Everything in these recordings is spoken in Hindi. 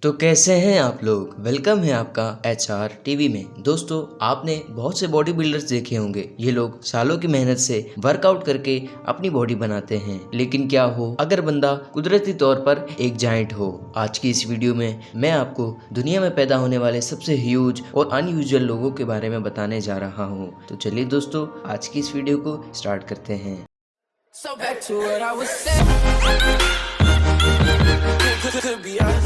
तो कैसे हैं आप लोग। वेलकम है आपका HR टीवी में। दोस्तों, आपने बहुत से बॉडी बिल्डर्स देखे होंगे। ये लोग सालों की मेहनत से वर्कआउट करके अपनी बॉडी बनाते हैं, लेकिन क्या हो अगर बंदा कुदरती तौर पर एक जायंट हो। आज की इस वीडियो में मैं आपको दुनिया में पैदा होने वाले सबसे ह्यूज और अनयूजुअल लोगों के बारे में बताने जा रहा हूँ। तो चलिए दोस्तों, आज की इस वीडियो को स्टार्ट करते हैं। So back to what I was saying. Could be us.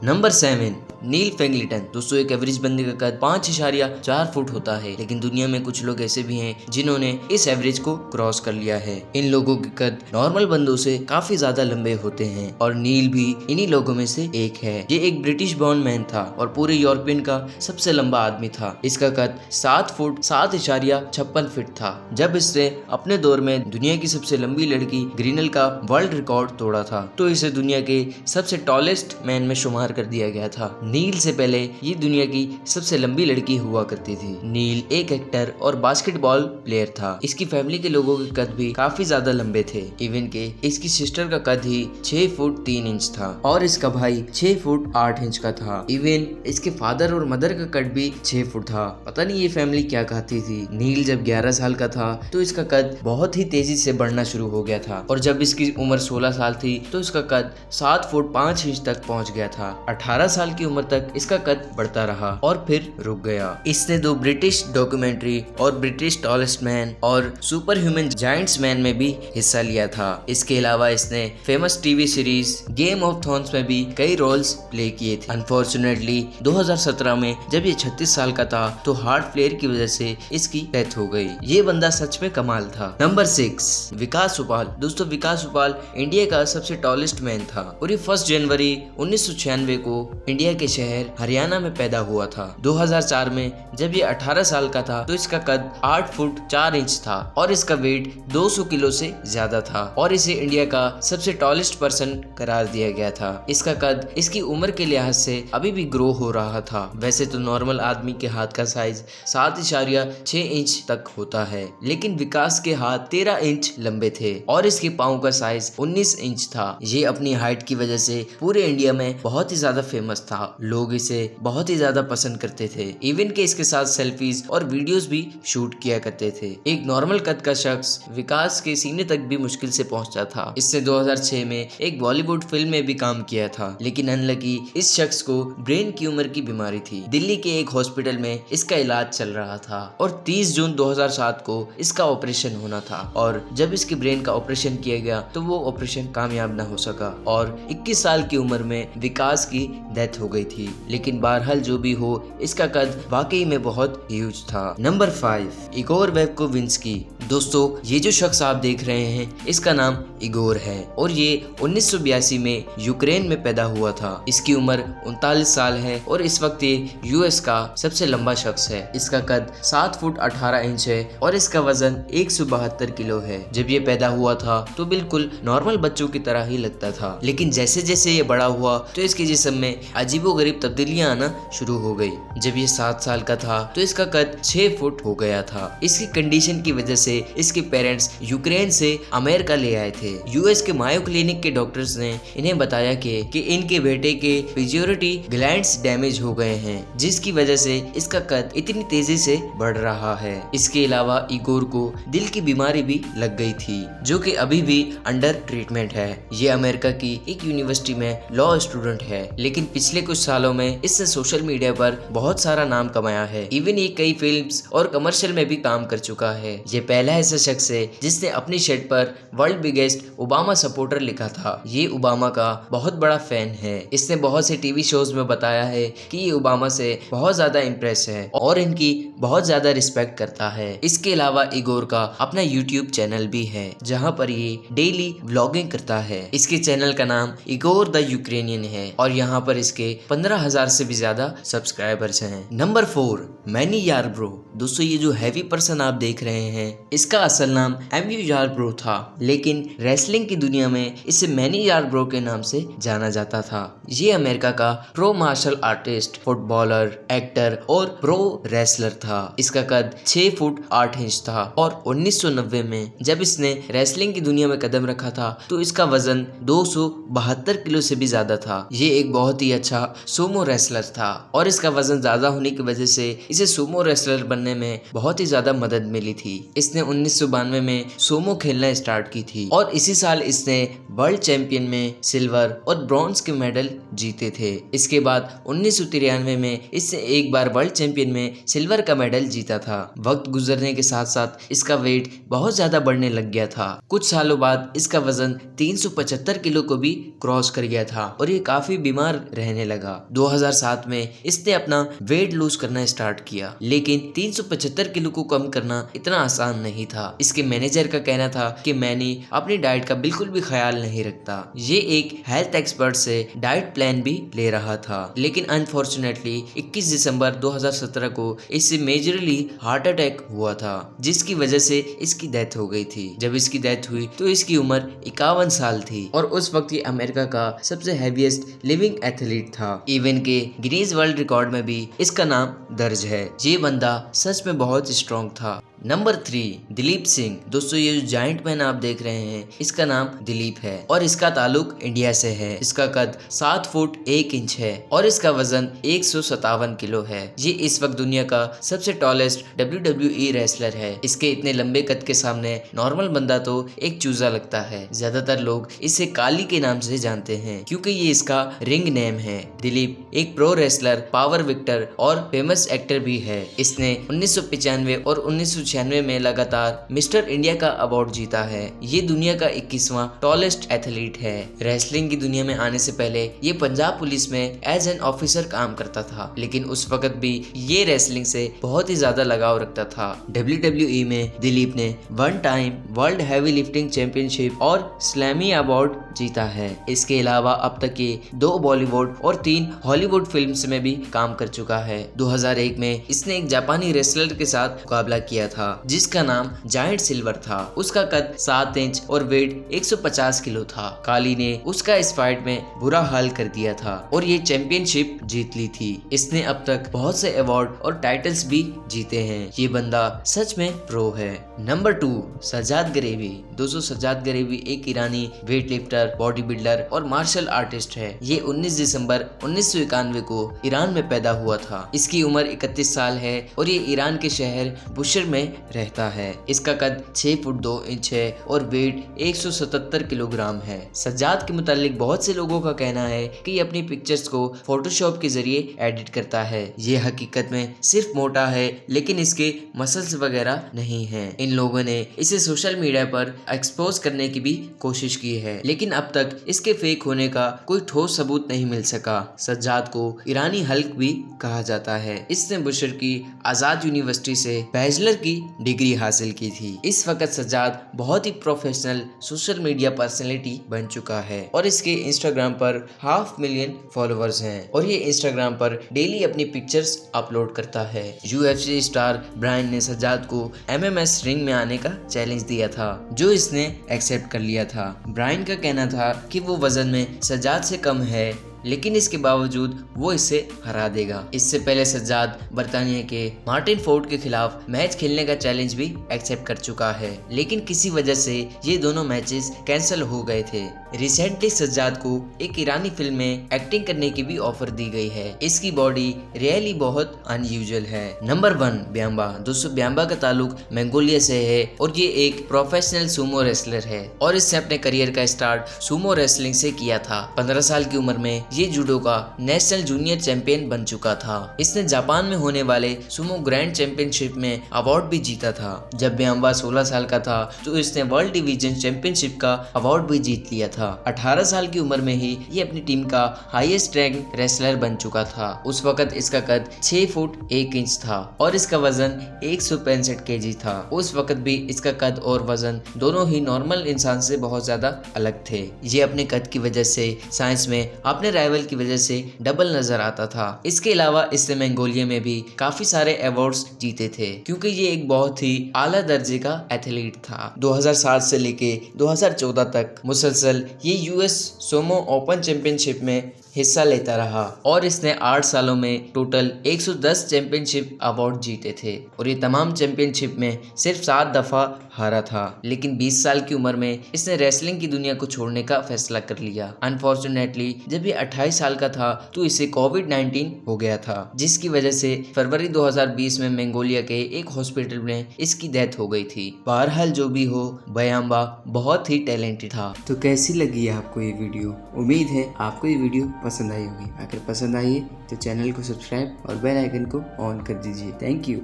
Number 7, नील फेंगलिटन। दोस्तों, एक एवरेज बंदे का कद 5.4 फुट होता है, लेकिन दुनिया में कुछ लोग ऐसे भी हैं जिन्होंने इस एवरेज को क्रॉस कर लिया है। इन लोगों के कद नॉर्मल बंदों से काफी ज्यादा लंबे होते हैं और नील भी इन्हीं लोगों में से एक है। ये एक ब्रिटिश बॉर्न मैन था और पूरे यूरोपियन का सबसे लंबा आदमी था। इसका कद 7 फुट 7.56 फीट था, जब इसने अपने दौर में दुनिया की सबसे लंबी लड़की ग्रीनल का वर्ल्ड रिकॉर्ड तोड़ा था, तो इसे दुनिया के सबसे टॉलेस्ट मैन में शुमार कर दिया गया था। नील से पहले ये दुनिया की सबसे लंबी लड़की हुआ करती थी। नील एक एक्टर और बास्केटबॉल प्लेयर था। इसकी फैमिली के लोगों के कद भी काफी ज्यादा लंबे थे। इवन के इसकी सिस्टर का कद ही 6 फुट 3 इंच था और इसका भाई 6 फुट 8 इंच का था। इवन इसके फादर और मदर का कद भी 6 फुट था। पता नहीं ये फैमिली क्या खाती थी। नील जब 11 साल का था तो इसका कद बहुत ही तेजी से बढ़ना शुरू हो गया था और जब इसकी उम्र 16 साल थी तो इसका कद 7 फुट 5 इंच तक पहुंच गया था। 18 साल की उम्र तक इसका कद बढ़ता रहा और फिर रुक गया। इसने 2 ब्रिटिश डॉक्यूमेंट्री और ब्रिटिश टॉलेस्ट मैन और सुपर ह्यूमन जायंट्स मैन में भी हिस्सा लिया था। इसके अलावा इसने famous TV series game of thrones में भी कई रोल्स प्ले किए थे। अनफॉर्चुनेटली 2017 में जब ये 36 साल का था तो हार्ट फेलियर की वजह से इसकी डेथ हो गई। ये बंदा सच में कमाल था। नंबर 6, विकास उपाल। दोस्तों, विकास उपाल इंडिया का सबसे टॉलेस्ट मैन था और ये 1 जनवरी 1996 को इंडिया के शहर हरियाणा में पैदा हुआ था। 2004 में जब ये 18 साल का था तो इसका कद 8 फुट 4 इंच था और इसका वेट 200 किलो से ज्यादा था और इसे इंडिया का सबसे टॉलेस्ट पर्सन करार दिया गया था। इसका कद इसकी उम्र के लिहाज से अभी भी ग्रो हो रहा था। वैसे तो नॉर्मल आदमी के हाथ का साइज 7.6 इंच तक होता है, लेकिन विकास के हाथ 13 इंच लंबे थे और इसके पाँव का साइज 19 इंच था। ये अपनी हाइट की वजह से पूरे इंडिया में बहुत ही ज्यादा फेमस था। लोग इसे बहुत ही ज्यादा पसंद करते थे। इवन के इसके साथ सेल्फीज और वीडियोस भी शूट किया करते थे। एक नॉर्मल कद का शख्स विकास के सीने तक भी मुश्किल से पहुंचता था। इसने 2006 में एक बॉलीवुड फिल्म में भी काम किया था, लेकिन अनलकी इस शख्स को ब्रेन ट्यूमर की बीमारी थी। दिल्ली के एक हॉस्पिटल में इसका इलाज चल रहा था और 30 जून 2007 को इसका ऑपरेशन होना था और जब इसके ब्रेन का ऑपरेशन किया गया तो वो ऑपरेशन कामयाब न हो सका और 21 साल की उम्र में विकास की डेथ हो गई थी। लेकिन बहरहाल जो भी हो, इसका कद वाकई में बहुत ह्यूज था। Number 5, Igor Vovkovinskiy. दोस्तों, ये जो शख्स आप देख रहे हैं इसका नाम इगोर है और ये 1982 में यूक्रेन में पैदा हुआ था। इसकी उम्र 39 साल है और इस वक्त ये US का सबसे लंबा शख्स है। इसका कद 7 फुट 18 इंच है और इसका वजन 172 किलो है। जब ये पैदा हुआ था तो बिल्कुल नॉर्मल बच्चों की तरह ही लगता था, लेकिन जैसे जैसे ये बड़ा हुआ तो इसके जिस्म में अजीबोगरीब तब्दीलियां आना शुरू हो गई। जब ये 7 साल का था तो इसका कद 6 फुट हो गया था। इसकी कंडीशन की वजह से इसके पेरेंट्स यूक्रेन से अमेरिका ले आए थे। US के मायो क्लिनिक के डॉक्टर्स ने इन्हें बताया कि इनके बेटे के पिट्यूटरी ग्लैंड्स डैमेज हो गए हैं, जिसकी वजह से इसका कद इतनी तेजी से बढ़ रहा है। इसके अलावा इगोर को दिल की बीमारी भी लग गई थी, जो कि अभी भी अंडर ट्रीटमेंट है। ये अमेरिका की एक यूनिवर्सिटी में लॉ स्टूडेंट है, लेकिन पिछले कुछ सालों में इसने सोशल मीडिया पर बहुत सारा नाम कमाया है। इवन ये कई फिल्म्स और कमर्शियल में भी काम कर चुका है। ये पहला ऐसा शख्स है जिसने अपनी शर्ट पर वर्ल्ड बिगेस्ट ओबामा सपोर्टर लिखा था। ये ओबामा का बहुत बड़ा फैन है। इसने बहुत से टीवी शोज में बताया है कि ये ओबामा से बहुत ज्यादा इम्प्रेस है और इनकी बहुत ज्यादा रिस्पेक्ट करता है। इसके अलावा इगोर का अपना यूट्यूब चैनल भी है, जहाँ पर ये डेली व्लॉगिंग करता है। इसके चैनल का नाम इगोर द यूक्रेनियन है और यहाँ पर इसके 15,000 से भी ज्यादा सब्सक्राइबर्स हैं। Number 4, Manny Yarbrough. दोस्तों ये जो हैवी पर्सन आप देख रहे हैं इसका असल नाम एमी यार्ब्रो था, लेकिन रेसलिंग की दुनिया में इसे मैनी यार्ब्रो के नाम से जाना जाता था। ये अमेरिका का pro martial artist, footballer, actor और प्रो रेसलर था। इसका कद 6 फुट 8 इंच था और 1990 में जब इसने रेसलिंग की दुनिया में कदम रखा था तो इसका वजन 272 किलो से भी ज्यादा था। ये एक बहुत ही अच्छा सुमो रेसलर था और इसका वजन ज्यादा होने की वजह से इसे सुमो रेसलर बनने में बहुत ही ज्यादा मदद मिली थी। इसने 1992 में सुमो खेलना स्टार्ट की थी और इसी साल इसने वर्ल्ड चैंपियन में सिल्वर और ब्रॉन्ज के मेडल जीते थे। इसके बाद 1993 में इसने एक बार वर्ल्ड चैंपियन में सिल्वर का मेडल जीता था। वक्त गुजरने के साथ साथ इसका वेट बहुत ज्यादा बढ़ने लग गया था। कुछ सालों बाद इसका वजन 375 किलो को भी क्रॉस कर गया था और ये काफी बीमार रहने लगा। 2007 में इसने अपना वेट लूज करना स्टार्ट किया, लेकिन 375 किलो को कम करना इतना आसान नहीं था। इसके मैनेजर का कहना था कि मैनी अपनी डाइट का बिल्कुल भी ख्याल नहीं रखता। ये एक हेल्थ एक्सपर्ट से डाइट प्लान भी ले रहा था, लेकिन अनफॉर्चुनेटली 21 दिसंबर 2017 को इसे मेजरली हार्ट अटैक हुआ था, जिसकी वजह से इसकी डेथ हो गई थी। जब इसकी डेथ हुई तो इसकी उम्र 51 साल थी और उस वक्त ये अमेरिका का सबसे हैवीएस्ट लिविंग एथलीट था। इवन के गिनीज वर्ल्ड रिकॉर्ड में भी इसका नाम दर्ज है। ये बंदा सच में बहुत स्ट्रॉन्ग था। नंबर 3, दिलीप सिंह। दोस्तों ये जो जायंट मैन आप देख रहे हैं इसका नाम दिलीप है और इसका ताल्लुक इंडिया से है। इसका कद 7 फुट 1 इंच है और इसका वजन 157 किलो है। ये इस वक्त दुनिया का सबसे टॉलेस्ट WWE रेसलर है। इसके इतने लंबे कद के सामने नॉर्मल बंदा तो एक चूजा लगता है। ज्यादातर लोग इसे काली के नाम से जानते हैं क्योंकि ये इसका रिंग नेम है। दिलीप एक प्रो रेसलर, पावर विक्टर और फेमस एक्टर भी है। इसने 1995 और 1996 में लगातार मिस्टर इंडिया का अवार्ड जीता है। ये दुनिया का 21वां टॉलेस्ट एथलीट है। रेसलिंग की दुनिया में आने से पहले ये पंजाब पुलिस में एज एन ऑफिसर काम करता था, लेकिन उस वक्त भी ये रेसलिंग से बहुत ही ज्यादा लगाव रखता था। WWE में दिलीप ने 1 time world heavy lifting championship और स्लैमी अवार्ड जीता है। इसके अलावा अब तक ये 2 बॉलीवुड और 3 हॉलीवुड फिल्म्स में भी काम कर चुका है। 2001 में इसने एक जापानी रेसलर के साथ मुकाबला किया था जिसका नाम जायंट सिल्वर था। उसका कद 7 इंच और वेट 150 किलो था। काली ने उसका इस फाइट में बुरा हाल कर दिया था और ये चैंपियनशिप जीत ली थी। इसने अब तक बहुत से अवार्ड और टाइटल्स भी जीते हैं। ये बंदा सच में प्रो है। नंबर 2, सज्जाद गरीबी। दोस्तों सज्जाद गरीबी एक ईरानी वेट लिफ्टर, बॉडी बिल्डर और मार्शल आर्टिस्ट है। ये 19 दिसंबर 1991 को ईरान में पैदा हुआ था। इसकी उम्र 31 साल है और ये ईरान के शहर बुशर में रहता है। इसका कद 6 फुट 2 इंच है और वेट 177 किलोग्राम है। सज्जाद के मुतालिक बहुत से लोगों का कहना है कि ये अपनी पिक्चर्स को फोटोशॉप के जरिए एडिट करता है। ये हकीकत में सिर्फ मोटा है, लेकिन इसके मसल्स वगैरह नहीं है। इन लोगों ने इसे सोशल मीडिया पर एक्सपोज करने की भी कोशिश की है, लेकिन अब तक इसके फेक होने का कोई ठोस सबूत नहीं मिल सका। सज्जाद को ईरानी हल्क भी कहा जाता है। इसने बुशर की आजाद यूनिवर्सिटी से बैचलर की डिग्री हासिल की थी। इस वक्त सज्जाद बहुत ही प्रोफेशनल सोशल मीडिया पर्सनैलिटी बन चुका है और इसके इंस्टाग्राम पर 500,000 फॉलोअर्स हैं और ये इंस्टाग्राम पर डेली अपनी पिक्चर्स अपलोड करता है। UFC स्टार ब्रायन ने सज्जाद को MMS रिंग में आने का चैलेंज दिया था, जो इसने एक्सेप्ट कर लिया था। ब्रायन का कहना था कि वो वजन में सज्जाद से कम है, लेकिन इसके बावजूद वो इसे हरा देगा। इससे पहले सज्जाद बर्तानिया के मार्टिन फोर्ड के खिलाफ मैच खेलने का चैलेंज भी एक्सेप्ट कर चुका है, लेकिन किसी वजह से ये दोनों मैचेस कैंसिल हो गए थे। रिसेंटली सज्जाद को एक ईरानी फिल्म में एक्टिंग करने की भी ऑफर दी गई है। इसकी बॉडी रियली बहुत अनयूजुअल है। नंबर 1, ब्याम्बा। दोस्तों ब्याम्बा का ताल्लुक मंगोलिया से है और ये एक प्रोफेशनल सुमो रेसलर है और इसने अपने करियर का स्टार्ट सुमो रेसलिंग से किया था। 15 साल की उम्र में ये जूडो का नेशनल जूनियर चैंपियन बन चुका था। इसने जापान में होने वाले सुमो ग्रैंड चैंपियनशिप में अवार्ड भी जीता था। जब ब्याम्बा 16 साल का था तो इसने वर्ल्ड डिवीजन चैंपियनशिप का अवार्ड भी जीत लिया था। 18 साल की उम्र में ही ये अपनी टीम का हाईएस्ट रैंक रेसलर बन चुका था। उस वक्त इसका कद 6 फुट 1 इंच था और इसका वजन 165 kg था। उस वक्त भी इसका कद और वजन दोनों ही नॉर्मल इंसान से बहुत ज्यादा अलग थे। ये अपने कद की वजह से साइंस में अपने राइवल की वजह से डबल नजर आता था। इसके अलावा इसने मंगोलिया में भी काफी सारे अवार्ड्स जीते थे क्योंकि ये एक बहुत ही आला दर्जे का एथलीट था। 2007 से लेके 2014 तक मुसलसल ये यूएस सोमो ओपन चैंपियनशिप में हिस्सा लेता रहा और इसने 8 सालों में टोटल 110 चैंपियनशिप अवार्ड जीते थे और ये तमाम चैंपियनशिप में सिर्फ 7 दफा हारा था। लेकिन 20 साल की उम्र में इसने रेसलिंग की दुनिया को छोड़ने का फैसला कर लिया। अनफॉर्चुनेटली जब ये 28 साल का था तो इसे कोविड-19 हो गया था, जिसकी वजह से फरवरी 2020 में मंगोलिया के एक हॉस्पिटल में इसकी डेथ हो गई थी। बहरहाल जो भी हो, बयाम्बा बहुत ही टैलेंटेड था। तो कैसी लगी आपको ये वीडियो? उम्मीद है आपको ये वीडियो पसंद आई होगी। अगर पसंद आई है तो चैनल को सब्सक्राइब और बेल आइकन को ऑन कर दीजिए। Thank you.